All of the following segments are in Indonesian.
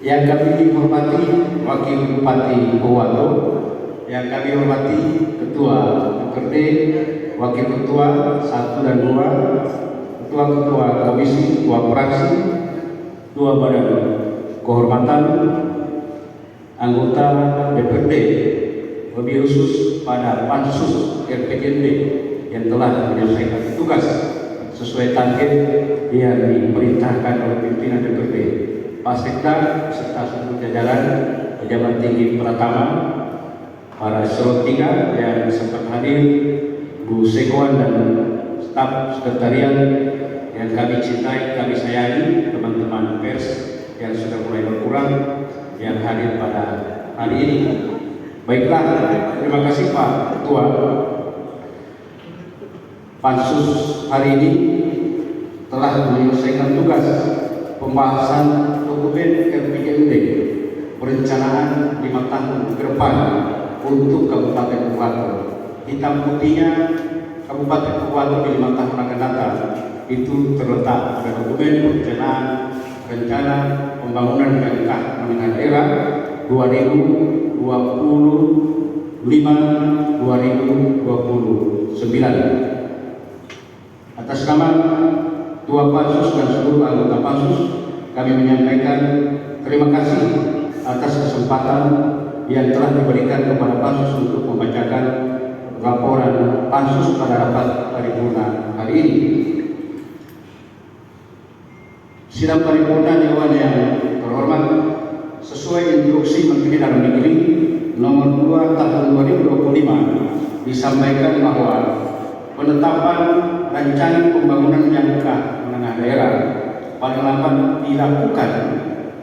Yang kami hormati Wakil Bupati Pohuwato, yang kami hormati Ketua DPRD, Wakil Ketua 1 dan 2, Ketua-Ketua Komisi, Ketua Fraksi, Ketua Badan Kehormatan, anggota DPRD, lebih khusus pada Pansus RPJMD yang telah menyelesaikan tugas sesuai target yang diperintahkan oleh pimpinan DPRD, Pak Sekda serta seluruh jajaran pejabat tinggi Pratama, para eselon 3 yang sempat hadir, Bu Sekwan dan staf sekretariat yang kami cintai, kami sayangi, teman-teman pers yang sudah mulai berkurang yang hadir pada hari ini. Baiklah, terima kasih Pak Ketua. Pansus hari ini telah menyelesaikan tugas pembahasan dokumen RPJMD perencanaan 5 tahun ke depan untuk Kabupaten Pohuwato. Hitam putihnya Kabupaten Pohuwato di 5 tahun akan datang itu terletak pada dokumen perencanaan rencana pembangunan jangka menengah daerah 2025-2029. Atas nama Ketua Pansus dan seluruh anggota Pansus, kami menyampaikan terima kasih atas kesempatan yang telah diberikan kepada Pansus untuk membacakan laporan Pansus pada rapat paripurna hari ini. Sidang paripurna Dewan yang terhormat, sesuai instruksi Menteri Dalam Negeri nomor 2 tahun 2025 disampaikan bahwa penetapan rancangan pembangunan jangka menengah daerah paling lambat dilakukan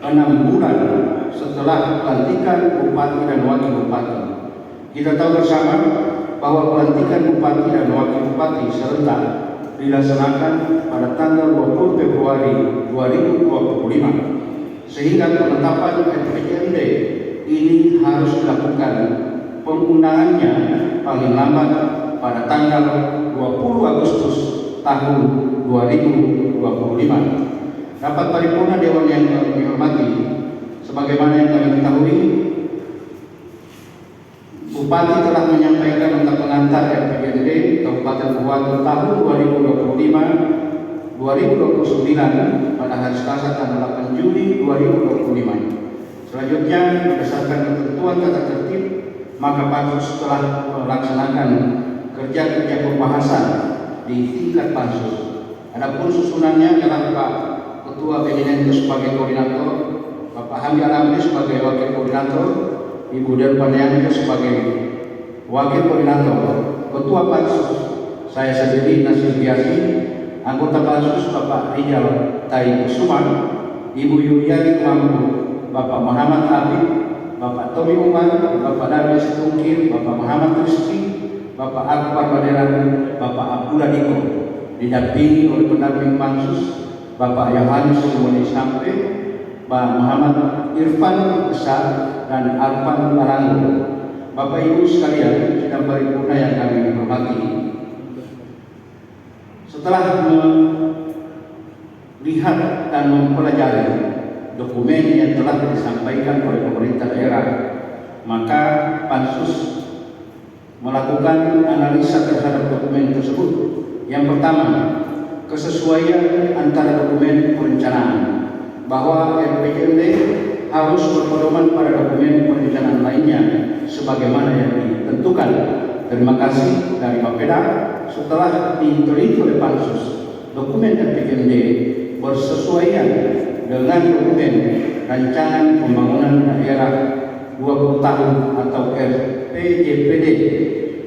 6 bulan setelah pelantikan Bupati dan Wakil Bupati. Kita tahu bersama bahwa pelantikan Bupati dan Wakil Bupati serentak dilaksanakan pada tanggal 20 Februari 2025, sehingga penetapan RPJMD ini harus dilakukan pengundangannya paling lambat pada tanggal 20 Agustus tahun 2025. Rapat paripurna Dewan yang kami hormati, sebagaimana yang kami ketahui, Bupati telah menyampaikan nota pengantar RPJMD Kabupaten Pohuwato tahun 2025-2029 pada hari Selasa tanggal 8 Juli 2025. Selanjutnya, berdasarkan ketentuan tata tertib, maka Pansus telah melaksanakan kerja-kerja pembahasan di tingkat Pansus. Adapun susunannya adalah Pak Ketua Benidentu sebagai koordinator, Bapak Hamdi Alamri sebagai wakil koordinator, Ibu Derpan Yanti sebagai wakil koordinator, Ketua Pansus saya sendiri Nasir Biasi, anggota Pansus Bapak Rijal Tai Kusuma, Ibu Yuliani Mampu, Bapak Muhammad Habib, Bapak Tommy Umar, Bapak Darwis Tungkir, Bapak Muhammad Rizki, Bapak Akbar Baderan, Bapak Abdullah Diko, didampingi oleh pendamping Pansus Bapak Yohanes Simoni Sampe, Pak Muhammad Irfan Besar dan Arfan Barango. Bapak Ibu sekalian, sidang paripurna yang kami hormati, setelah melihat dan mempelajari dokumen yang telah disampaikan oleh pemerintah daerah, maka Pansus melakukan analisa terhadap dokumen tersebut. Yang pertama, kesesuaian antara dokumen perencanaan, bahwa RPJMD harus berpedoman pada dokumen perencanaan lainnya sebagaimana yang ditentukan. Terima kasih dari Bapeda, setelah diteliti oleh Pansus, dokumen RPJMD bersesuaian dengan dokumen rancangan pembangunan daerah 20 tahun atau RPJPD,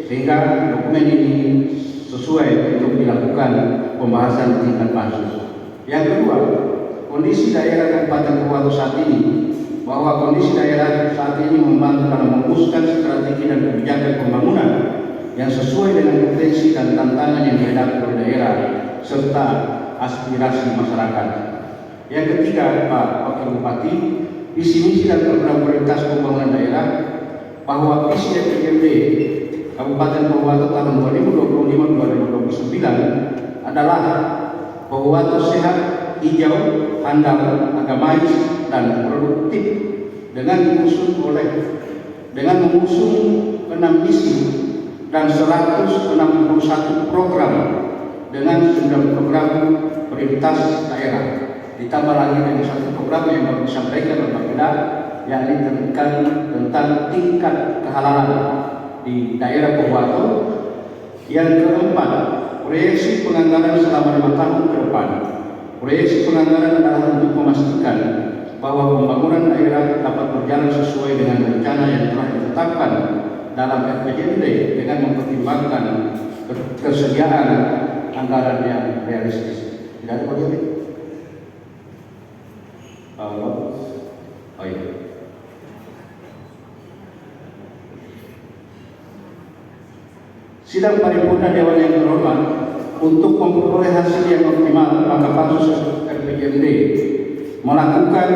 sehingga dokumen ini sesuai untuk dilakukan pembahasan di tingkat Pansus. Yang kedua, kondisi daerah Kabupaten Pohuwato saat ini, bahwa kondisi daerah saat ini membantu dalam merumuskan strategi dan kebijakan pembangunan yang sesuai dengan potensi dan tantangan yang dihadapi oleh daerah serta aspirasi masyarakat. Yang ketiga, Pak Wakil Bupati, visi misi dan program prioritas pembangunan daerah, bahwa visi RPJMD Kabupaten Pohuwato tahun 2025-2029 adalah Pohuwato sehat, hijau, handal, agamais, dan produktif dengan mengusung 6 misi dan 161 program dengan 9 program prioritas daerah. Ditambah lagi dengan 1 program yang baru disampaikan oleh Pak Peda, yakni tentang tingkat kehalalan di daerah Pohuwato. Yang keempat, proyeksi penganggaran selama 5 tahun ke depan. Proyeksi penganggaran adalah untuk memastikan bahwa pembangunan daerah dapat berjalan sesuai dengan rencana yang telah ditetapkan dalam RPJMD dengan mempertimbangkan ketersediaan anggaran yang realistis. Tidak ada bagian ini? Oh iya. Sidang paripurna Dewan yang terhormat, untuk memperoleh hasil yang optimal, maka Pansus RPJMD melakukan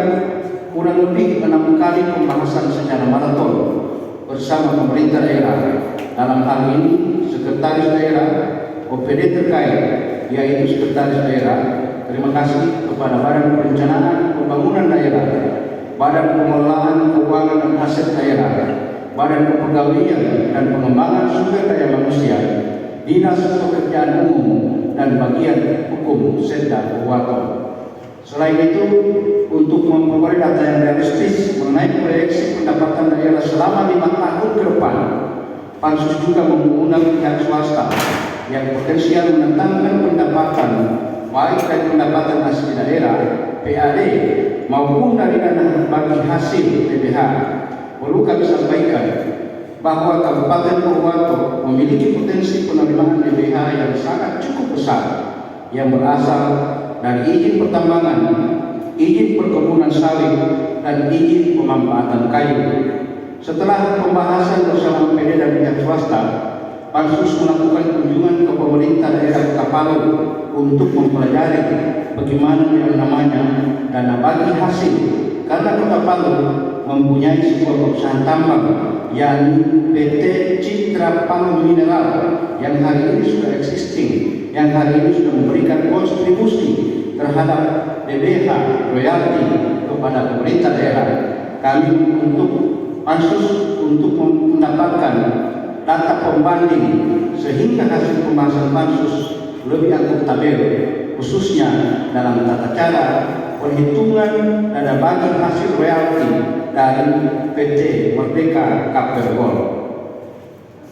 kurang lebih 6 kali pembahasan secara maraton bersama pemerintah daerah. Dalam hal ini, sekretaris daerah, OPD terkait, yaitu sekretaris daerah. Terima kasih kepada Badan Perencanaan Pembangunan Daerah, Badan Pengelolaan Keuangan dan Aset Daerah, Badan Kepegawaian dan Pengembangan Sumber Daya Manusia, Dinas Pekerjaan Umum, dan Bagian Hukum Setda Pohuwato. Selain itu, untuk memperoleh data yang realistis mengenai proyeksi pendapatan daerah selama 5 tahun ke depan, Pansus juga mengundang pihak swasta yang potensial mendatangkan pendapatan baik dari pendapatan asli daerah (PAD) maupun dari dana bagi hasil PBH. Perlu kami sampaikan bahwa Kabupaten Pohuwato memiliki potensi penerimaan PBH yang sangat cukup besar yang berasal dari izin pertambangan, izin perkebunan sawit, dan izin pemanfaatan kayu. Setelah pembahasan bersama PD dan pihak swasta, Pansus melakukan kunjungan ke pemerintah daerah Kota Palu untuk mempelajari bagaimana yang namanya dana bagi hasil, karena Kota Palu mempunyai sebuah perusahaan tambang, yakni PT Citra Palu Mineral, yang hari ini sudah existing, yang hari ini sudah memberikan kontribusi terhadap DBH royalti kepada pemerintah daerah. Kami untuk Pansus untuk mendapatkan data pembanding sehingga hasil pembahasan Pansus lebih akuntabel, khususnya dalam tata cara perhitungan dana bagi hasil royalti dari PT Merdeka Kapel Gold.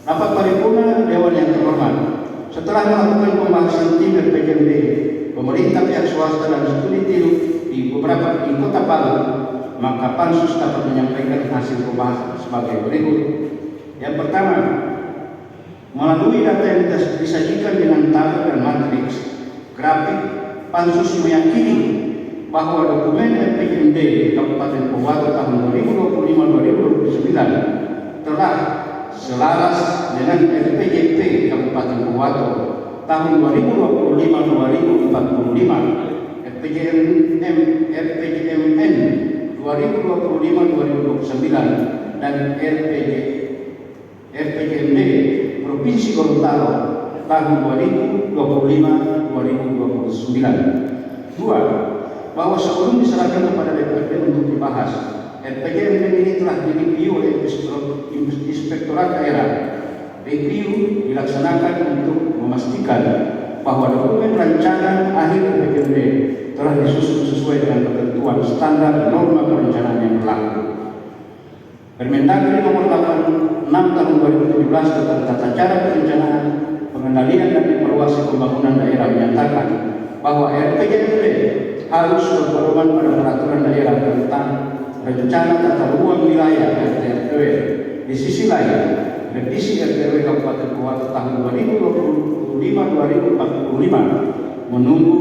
Rapat paripurna Dewan yang terhormat, setelah melakukan pembahasan tim RPJMD, pemerintah, pihak swasta, dan studi tiru di Kota Palu, maka Pansus dapat menyampaikan hasil pembahasan sebagai berikut. Yang pertama, melalui data yang disajikan dengan tabel dan matriks grafik, Pansus meyakini bahwa dokumen RPJMD Kabupaten Pohuwato tahun 2025-2029 telah selaras dengan RPJP Kabupaten Pohuwato tahun 2025-2045, RPJMN 2025-2029, dan RPJMD Provinsi Gorontalo tahun 2025-2029. 2. Bahwa sebelum diserahkan kepada DPRD untuk dibahas, RPJMD ini telah direview oleh Inspektorat Daerah. Review dilaksanakan untuk memastikan bahwa dokumen rancangan akhir RPJMD telah disusun sesuai dengan ketentuan standar norma perencanaan yang berlaku. Permendagri nomor 86 tahun 2017 tentang tata cara perencanaan, pengendalian dan evaluasi pembangunan daerah menyatakan bahwa RPJMD harus berpedoman pada peraturan daerah tentang rencana tata ruang wilayah (RTRW). Di sisi lain, revisi RTRW Kabupaten Pohuwato tahun 2025-2045 menunggu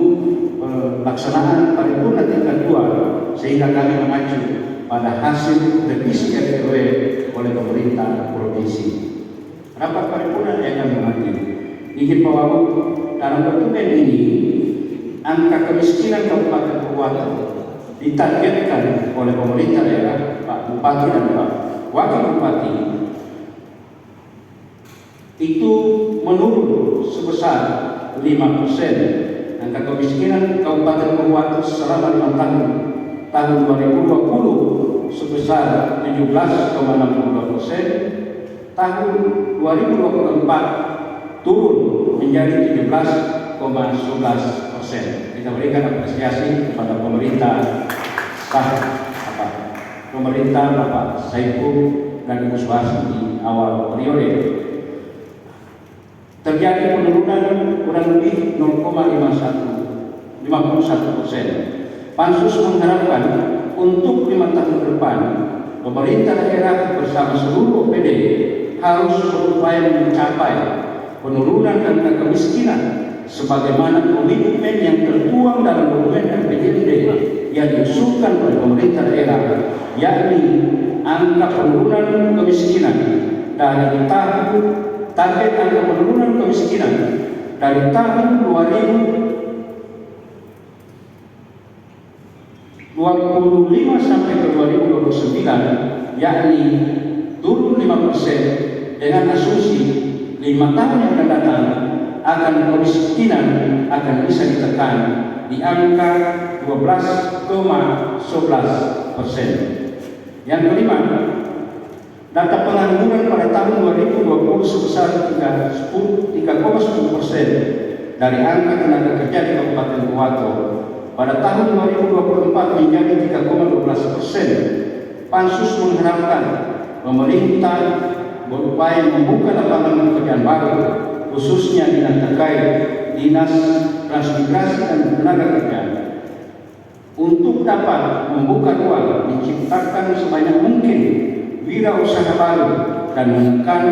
pelaksanaan paripurna tingkat 2, sehingga kami mengacu pada hasil revisi RTRW oleh pemerintah provinsi. Rapat paripurna yang kami hormati, izin Pak Wagub, dalam dokumen ini angka kemiskinan Kabupaten Pohuwato ditargetkan oleh pemerintah daerah, Pak Bupati dan Pak Wakil Bupati, itu menurun sebesar 5%. Angka kemiskinan Kabupaten Pohuwato selama 5 tahun tahun 2020 sebesar 17,62%, tahun 2024 turun menjadi 17,11%. Kita berikan apresiasi kepada pemerintah Bapak Saiful dan Ibu Suharsi di awal periode. Terjadi penurunan kurang lebih 0,51%. Pansus mengharapkan untuk 5 tahun ke depan pemerintah daerah bersama seluruh OPD harus berupaya mencapai penurunan angka kemiskinan sebagaimana komitmen yang tertuang dalam dokumen RPJMD yang diusulkan oleh pemerintah daerah, yakni angka penurunan kemiskinan dari target angka penurunan kemiskinan dari tahun 2025 sampai ke 2029, yakni turun 5%, dengan asumsi 5 tahun yang akan datang akan kemiskinan akan bisa ditekan di angka 12,11%. Yang kelima, data pengangguran pada tahun 2020 sebesar 3,10% dari angka tenaga kerja di Kabupaten Purwato. Pada tahun 2024 menjadi 3,12%. Pansus mengharapkan pemerintah berupaya membuka lapangan pekerjaan baru, khususnya dinas terkait, dinas transmigrasi dan tenaga kerja, untuk dapat membuka ruang menciptakan sebanyak mungkin wirausaha baru dan menekan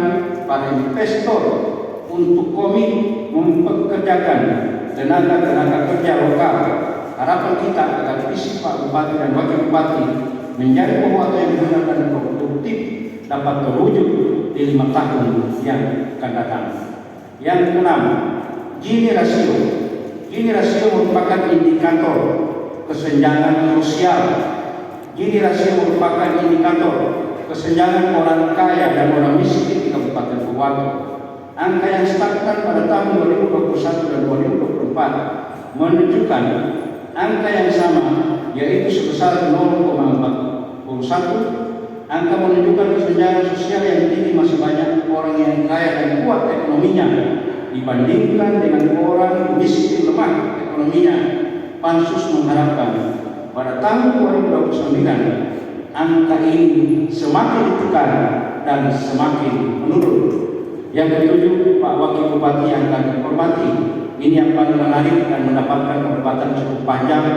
para investor untuk komit mempekerjakan tenaga kerja lokal. Harapan kita agar visi Pak Bupati dan Wakil Bupati menjadi Purwato yang benar dan produktif dapat terwujud di 5 tahun yang akan datang. Yang keenam, Gini rasio. Gini rasio merupakan indikator kesenjangan sosial. Gini rasio merupakan indikator kesenjangan orang kaya dan orang miskin di Kabupaten Purwato. Angka yang stagnan pada tahun 2021 dan 2024 menunjukkan angka yang sama, yaitu sebesar 0,41. Angka menunjukkan kesenjangan sosial yang tinggi. Masih banyak orang yang kaya dan kuat ekonominya dibandingkan dengan orang miskin lemah ekonominya. Pansus mengharapkan pada tahun 2029 angka ini semakin ditekan dan semakin menurun. Yang ketujuh, Pak Wakil Bupati yang kami hormati, ini yang paling menarik dan mendapatkan perdebatan cukup panjang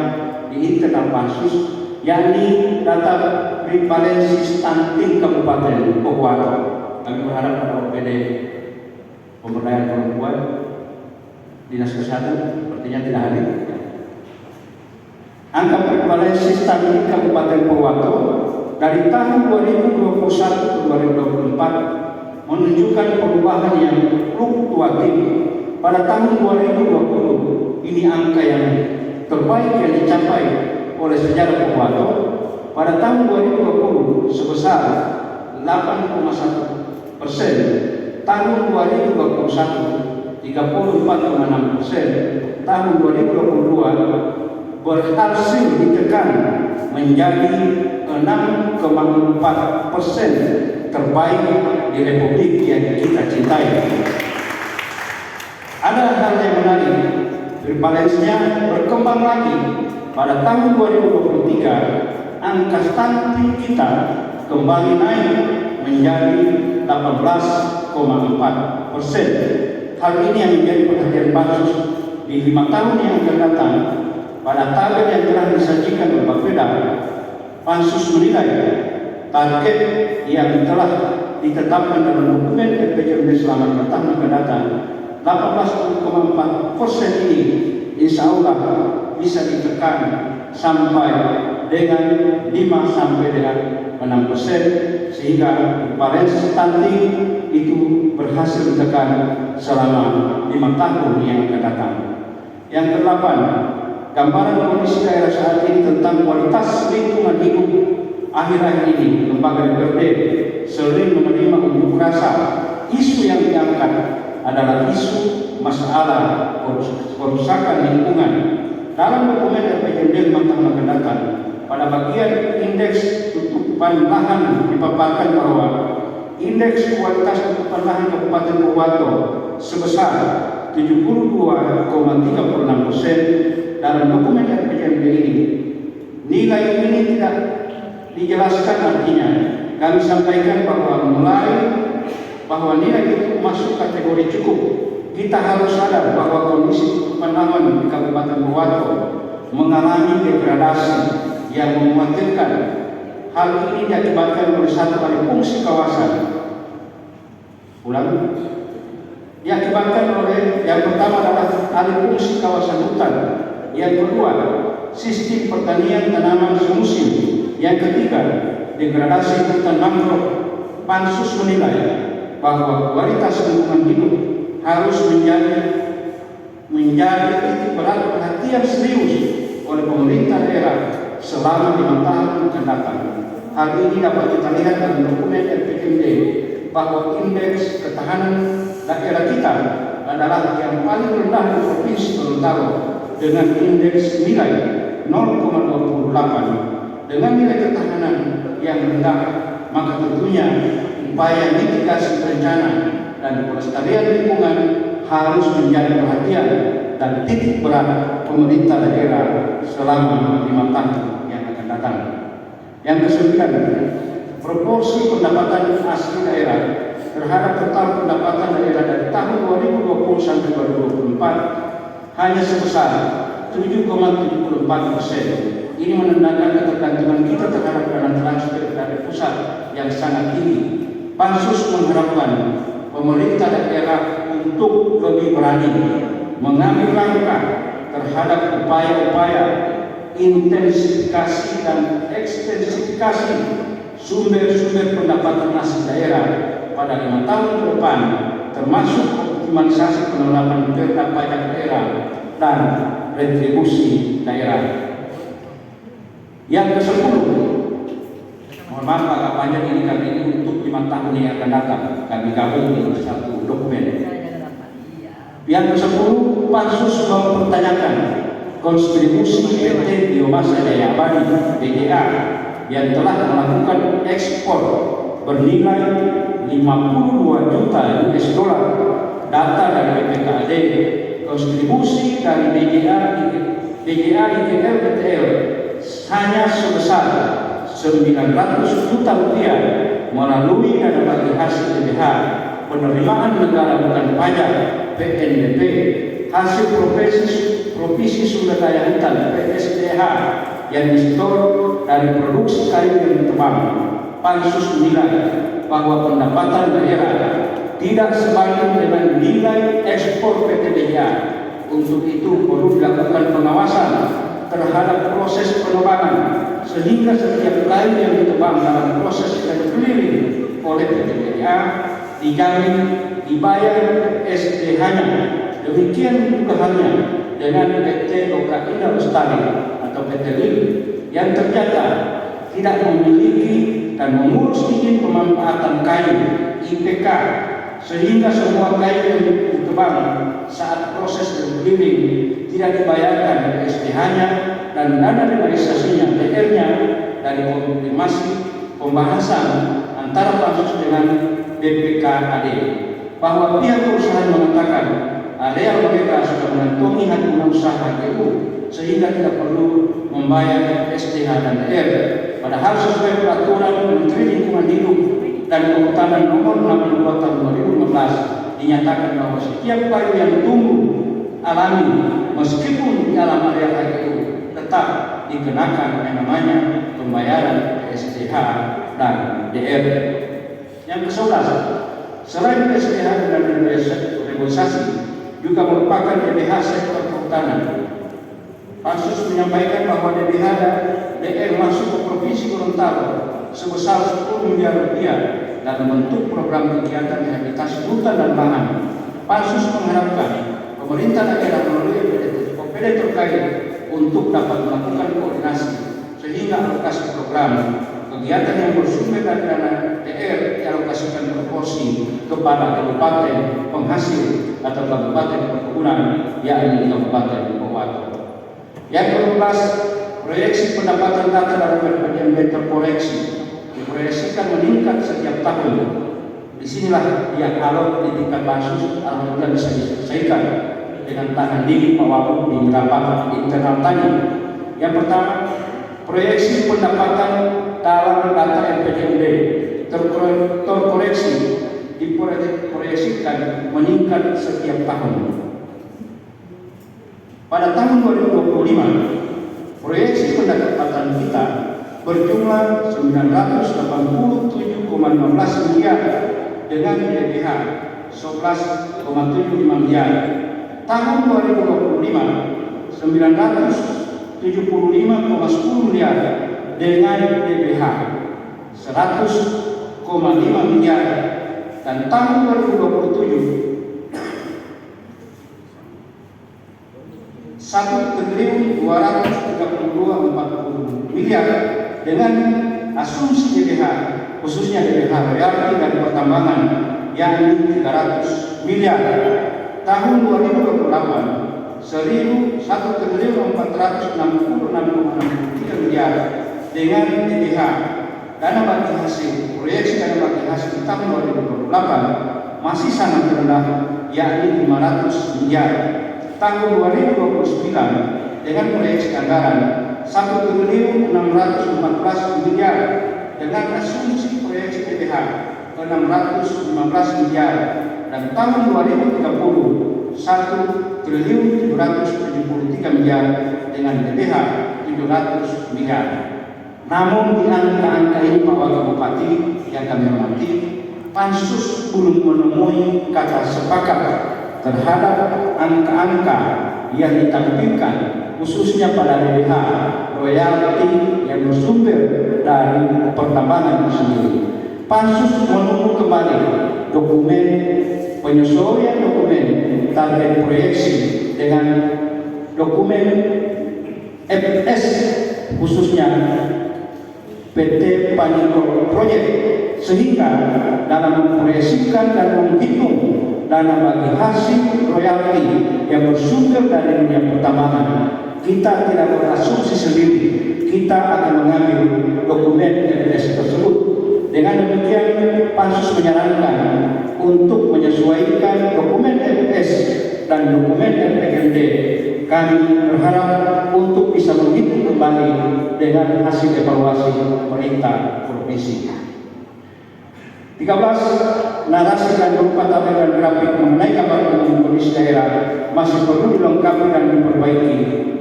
di internal Pansus, yakni data prevalensi stunting Kabupaten Purwato. Kami berharap pada OPD pemberdayaan perempuan, dinas kesehatan sepertinya tidak hadir. Angka prevalensi stunting Kabupaten Purwato dari tahun 2021 ke 2024 menunjukkan perubahan yang fluktuatif. Pada tahun 2020 ini angka yang terbaik yang dicapai oleh sejarah Purwato. Pada tahun 2020 sebesar 8,1%, tahun 2021 34,6%, tahun 2022 berhasil ditekan menjadi 6,4%, terbaik di Republik yang kita cintai. Ada hal yang menarik, prevalensinya berkembang lagi. Pada tahun 2023, angka stunting kita kembali naik menjadi 18,4%. Hal ini yang menjadi perhatian Pansus di 5 tahun yang akan datang. Pada target yang telah disajikan oleh Bapeda, Pansus menilai target yang telah ditetapkan dalam dokumen RPJMD selama 5 tahun akan datang 18,4% ini insya Allah bisa ditekan sampai dengan 5 sampai dengan 6%, sehingga prevalensi stunting itu berhasil ditekan selama 5 tahun yang akan datang. Yang kedelapan, gambaran kondisi daerah saat ini tentang kualitas lingkungan hidup. Akhir-akhir ini lembaga DPRD sering menerima unjuk rasa. Isu yang diangkat adalah isu masalah kerusakan lingkungan. Dalam dokumen RPJMD 5 tahun akan datang, pada bagian indeks tutupan lahan dipaparkan bahwa indeks kualitas tutupan lahan Kabupaten Pohuwato sebesar 72,36% dalam dokumen RPJMD ini. Nilai ini tidak dijelaskan, artinya kami sampaikan bahwa nilai itu masuk kategori cukup. Kita harus sadar bahwa kondisi tutupan lahan di Kabupaten Pohuwato mengalami degradasi yang mengkhawatirkan. Hal ini diakibatkan oleh satu alih fungsi kawasan. Diakibatkan oleh yang pertama adalah alih fungsi kawasan hutan, yang kedua sistem pertanian tanaman semusim, yang ketiga degradasi hutan mangrove. Pansus menilai bahwa kualitas lingkungan hidup harus menjadi titik berat perhatian serius oleh pemerintah daerah selama 5 tahun akan datang. Hal ini dapat kita lihat dalam dokumen RPJMD bahwa indeks ketahanan daerah kita adalah yang paling rendah di Provinsi Gorontalo dengan indeks nilai 0,28. Dengan nilai ketahanan yang rendah, maka tentunya upaya mitigasi bencana dan pelestarian lingkungan harus menjadi perhatian dan titik berat pemerintah daerah selama 5 tahun yang akan datang. Yang kesembilan, proporsi pendapatan asli daerah terhadap total pendapatan daerah dari tahun 2020 sampai 2024 hanya sebesar 7,74%. Ini menandakan ketergantungan kita terhadap dana transfer dari pusat yang sangat tinggi. Pansus mengharapkan pemerintah daerah untuk lebih berani mengambil langkah terhadap upaya-upaya intensifikasi dan ekstensifikasi sumber-sumber pendapatan asli daerah pada 5 tahun ke depan, termasuk optimalisasi penerapan perda pajak daerah dan retribusi daerah. Yang ke-10, mohon maaf agak panjang ini kami ini untuk 5 tahun yang akan datang, kami gabung di satu dokumen. Yang ke-10, Pansus mempertanyakan kontribusi PT Biomasa Jaya Abadi BJA yang telah melakukan ekspor bernilai 52 juta US dollar. Data dari BPKAD, kontribusi dari BJA IGL BTL hanya sebesar 900 juta rupiah melalui dana bagi hasil DBH, penerimaan negara bukan pajak PNBP, hasil provisi sumber daya hutan PSDH yang disetor dari produksi kayu yang ditebang. Pansus menilai bahwa pendapatan daerah tidak sebanding dengan nilai ekspor PT BJA. Untuk itu perlu dilakukan pengawasan terhadap proses penebangan sehingga setiap kayu yang ditebang dalam proses keliling oleh PT BJA dijamin dibayar SDH-nya. Demikian juga halnya dengan PT Oka Indah Lestari atau PT LIN yang ternyata tidak memiliki dan mengurus izin pemanfaatan kayu IPK, sehingga semua kayu yang ditebang saat proses berkeliling tidak dibayarkan dari SDH-nya dan dana realisasinya PR-nya dari konfirmasi pembahasan antara Pansus dengan BPKAD, bahwa pihak perusahaan mengatakan area mereka sudah mengantongi hak guna usaha HGU sehingga tidak perlu membayar SDH dan DR. Padahal sesuai peraturan Menteri Lingkungan Hidup dan Kehutanan Nomor 62 Tahun 2015 dinyatakan bahwa setiap kayu yang tumbuh alami meskipun di alam area HGU tetap dikenakan yang namanya pembayaran SDH dan DR. Yang ke-11, selain SDH dan reboisasi juga merupakan DBH sektor kehutanan. Pansus menyampaikan bahwa DBH dan DR masuk ke Provinsi Gorontalo sebesar 10 miliar rupiah dalam bentuk program kegiatan rehabilitasi hutan dan lahan. Pansus mengharapkan pemerintah daerah melalui OPD terkait untuk dapat melakukan koordinasi sehingga alokasi program kegiatan yang bersumber dari dana DR dialokasikan proporsi kepada kabupaten penghasil atau kabupaten perkebunan, yakni Kabupaten Pohuwato. Yang ke-12, proyeksi pendapatan data dalam RPJMD terkoreksi, diproyeksikan meningkat setiap tahun. Disinilah yang alot di tingkat pansus alhamdulillah bisa diselesaikan dengan tahan diri Pak Wagub di rapat internal tadi. Yang pertama, proyeksi pendapatan dalam data RPJMD terkoreksi diproyeksikan meningkat setiap tahun. Pada tahun 2025, proyeksi pendapatan kita berjumlah 987,15 miliar dengan DBH 11,75 miliar. Tahun 2025, 975,10 miliar dengan DBH 100,5 miliar. Dan tahun 2027, 1.232,40 miliar dengan asumsi DBH, khususnya DBH royalti dan pertambangan yakni 300 miliar. Tahun 2028, 1.466,63 miliar dengan DBH dana bagi hasil. Proyeksi dana bagi hasil di tahun 2028 masih sangat rendah yakni 500 miliar. Tahun 2029 dengan proyeksi anggaran 1.614 miliar dengan asumsi proyeksi DBH 615 miliar. Dan tahun 2030 1.773 miliar dengan DBH 700 miliar. Namun di angka-angka ini Pak Wakil Bupati yang kami hormati, pansus belum menemui kata sepakat terhadap angka-angka yang ditampilkan, khususnya pada DBH royalti yang bersumber dari pertambangan itu sendiri. Pansus menunggu kembali dokumen penyesuaian dokumen target proyeksi dengan dokumen FS khususnya PT Panico Project, sehingga dalam memproyeksikan dan menghitung dana bagi hasil royalti yang bersumber dari dunia pertambangan, kita tidak berasumsi sendiri, kita akan mengambil dokumen FS tersebut. Dengan demikian, pansus menyarankan untuk menyesuaikan dokumen FS dan dokumen RPJMD. Kami berharap untuk bisa menghitung kembali dengan hasil evaluasi pemerintah provinsi. 13. Narasi dan berupa tabel dan grafik mengenai kabar umum kondisi daerah masih perlu dilengkapi dan diperbaiki.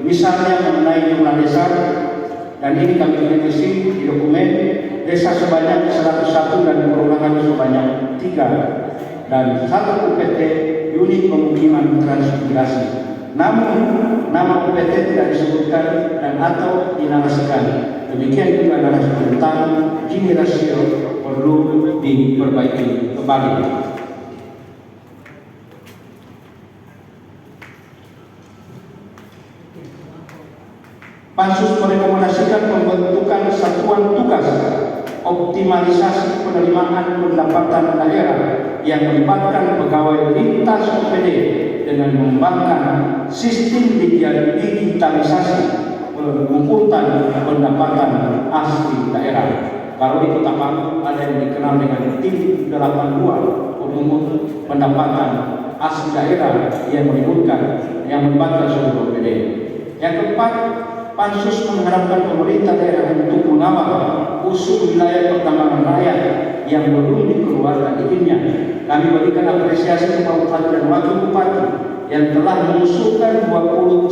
Misalnya mengenai jumlah desa, dan ini kami kritisi di dokumen desa sebanyak 101 dan kelurahan sebanyak 3 dan 1 UPT unit pemukiman transmigrasi. Namun nama UPT tidak disebutkan dan atau dinarasikan. Demikian juga narasi tentang Gini rasio perlu diperbaiki kembali. Pansus merekomendasikan pembentukan satuan tugas optimalisasi penerimaan pendapatan daerah yang melibatkan pegawai lintas OPD dengan mengembangkan sistem digitalisasi pengumpulkan pendapatan asli daerah. Kalau di Kota Palu ada yang dikenal dengan tim 82 pemungut pendapatan asli daerah yang melibatkan seluruh OPD. Yang keempat, pansus mengharapkan pemerintah daerah untuk mengawal usul wilayah pertambangan rakyat yang belum dikeluarkan izinnya. Kami berikan apresiasi kepada Bupati dan Wakil Bupati yang telah mengusulkan 21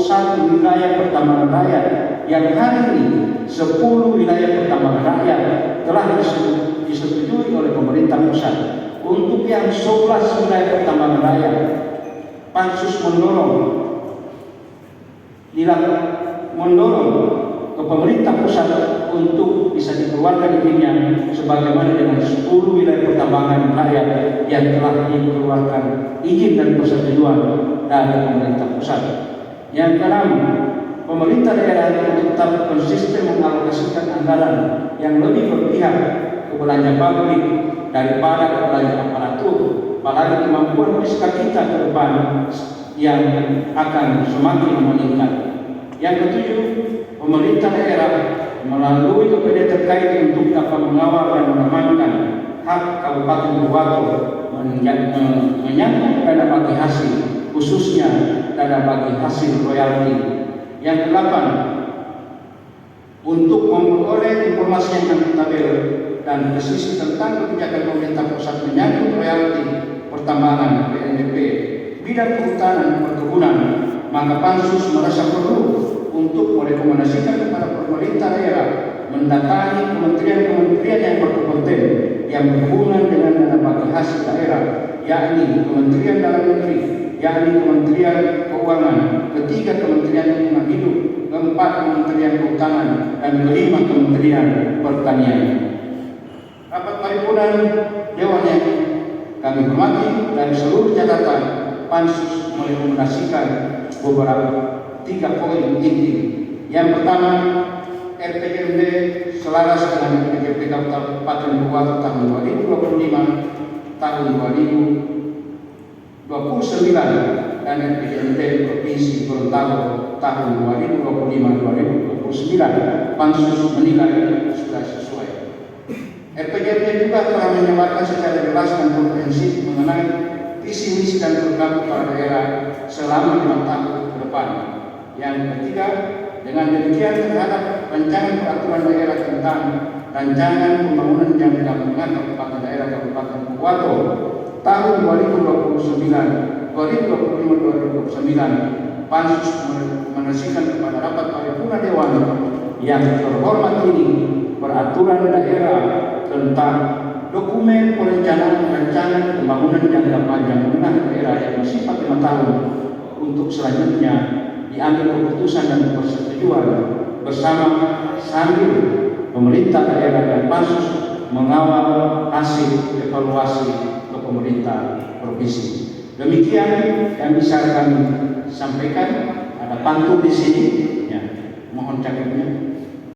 wilayah pertambangan rakyat yang hari ini 10 wilayah pertambangan rakyat telah disetujui oleh pemerintah pusat. Untuk yang 11 wilayah pertambangan rakyat, pansus mendorong ke pemerintah pusat untuk bisa dikeluarkan izinnya sebagaimana dengan 10 wilayah pertambangan rakyat yang telah dikeluarkan izin dan persetujuan dari pemerintah pusat. Yang keenam, pemerintah daerah tetap konsisten mengalokasikan anggaran yang lebih berpihak ke belanja publik daripada ke belanja aparatur, apalagi kemampuan fiskal kita ke depan yang akan semakin meningkat. Yang ketujuh, pemerintah daerah melalui kepada terkait untuk dapat mengawal dan mengamankan hak Kabupaten Bogor menyangkut dana bagi hasil, khususnya dana bagi hasil royalti. Yang kedelapan, untuk memperoleh informasi yang akuntabel dan presisi tentang kebijakan pemerintah pusat menyangkut royalti pertambangan PNBP, bidang kehutanan dan perkebunan, maka Pansus merasa perlu untuk merekomendasikan kepada pemerintah daerah mendatangi kementerian-kementerian yang berkompeten yang berhubungan dengan dana bagi hasil daerah, yakni Kementerian Dalam Negeri, yakni Kementerian Keuangan, ketiga Kementerian Lingkungan Hidup, keempat Kementerian Kehutanan, dan kelima Kementerian Pertanian. Rapat paripurna Dewan yang kami hormati, dari seluruh catatan Pansus merekomendasikan beberapa 3 poin inti. Yang pertama, RPJMD selaras dengan PJMD Kabupaten Bogor tahun 2025 tahun 2029 dan RPJMD Provinsi Gorontalo tahun 2025-2029. Pansus menilai sudah sesuai. RPJMD juga telah menyebarkan secara jelas dan komprehensif mengenai visi misi dan program kepala daerah selama 5 tahun ke depan. Yang ketiga, dengan demikian terhadap rancangan peraturan daerah tentang rancangan pembangunan jangka gabungan kabupaten daerah Kabupaten Bogor tahun 2025-2029, Pansus merekomendasikan kepada rapat paripurna Dewan yang terhormat ini peraturan daerah tentang dokumen perencanaan rancangan pembangunan jangka panjang menengah daerah yang bersifat 5 tahun untuk selanjutnya diambil keputusan dan persetujuan bersama sambil pemerintah daerah dan Pansus mengawal hasil evaluasi ke pemerintah provinsi. Demikian yang bisa kami sampaikan. Ada pantun di sini, ya, mohon cakapnya.